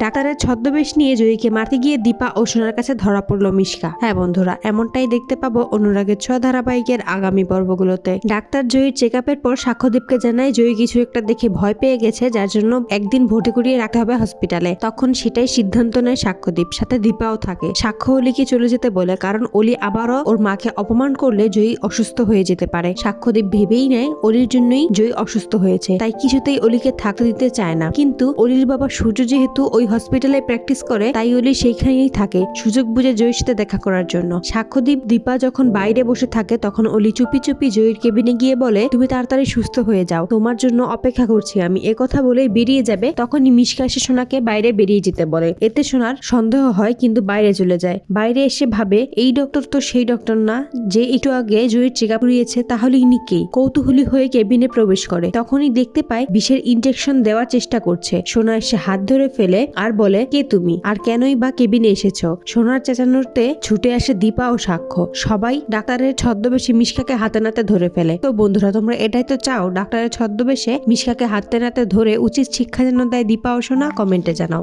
ডাক্তারের ছদ্মবেশ নিয়ে জয়ীকে মারতে গিয়ে দীপা ও সোনার কাছে ধরা পড়লো মিশকা। হ্যাঁ বন্ধুরা, এমনটাই দেখতে পাবো অনুরাগের ছোঁয়া ধারাবাহিকের আগামী পর্বগুলোতে। ডাক্তার জয়ীর চেক আপের পর সাক্ষ্যদীপকে জানায় জয়ী কিছু একটা দেখে ভয় পেয়ে গেছে, যার জন্য একদিন ভর্তি করিয়ে রাখতে হবে হসপিটালে। তখন সেটাই সিদ্ধান্ত নেয় সাক্ষ্যদীপ, সাথে দীপাও থাকে। সাক্ষ্য অলিকে চলে যেতে বলে, কারণ অলি আবারও ওর মাকে অপমান করলে জয়ী অসুস্থ হয়ে যেতে পারে। সাক্ষ্যদীপ ভেবেই নেয় অলির জন্যই জয়ী অসুস্থ হয়েছে, তাই কিছুতেই অলিকে থাকতে দিতে চায় না। কিন্তু অলির বাবা সূর্য যেহেতু ওই হসপিটালে প্র্যাকটিস করে, তাই অলি সেইখানেই থাকে সুযোগ বুঝে জয়ীর সাথে দেখা করার জন্য। সাক্ষ্যদীপ দীপা যখন বাইরে বসে থাকে, তখন অলি চুপি চুপি জয়ীর কেবিনে গিয়ে বলে, তুমি তাড়াতাড়ি সুস্থ হয়ে যাও, তোমার জন্য অপেক্ষা করছি আমি। কথা বলে বেরিয়ে যাবে, তখনই মিশকা এসে সোনাকে বাইরে বেরিয়ে যেতে বলে। এতে সোনার সন্দেহ হয়, কিন্তু বাইরে চলে যায়। বাইরে এসে ভাবে এই ডক্টর তো সেই ডক্টর না যে একটু আগে জয়ীর চেক আপ করিয়েছে, তাহলে ইনি কে? কৌতূহলী হয়ে কেবিনে প্রবেশ করে। তখনই দেখতে পায় বিষের ইনজেকশন দেওয়ার চেষ্টা করছে। সোনা এসে হাত ধরে ফেলে আর বলে, কে তুমি, আর কেনই বা কেবিনে এসেছো? সোনার চেঁচানোতে ছুটে আসে দীপা ও সাক্ষ্য। সবাই ডাক্তারের ছদ্মবেশে মিশকাকে হাতে নাতে ধরে ফেলে। তো বন্ধুরা, তোমরা এটাই তো চাও, ডাক্তারের ছদ্মবেশে মিশকাকে হাতে নাতে ধরে উচিত শিক্ষা যেন দেয় দীপা ও সোনা? কমেন্টে জানাও।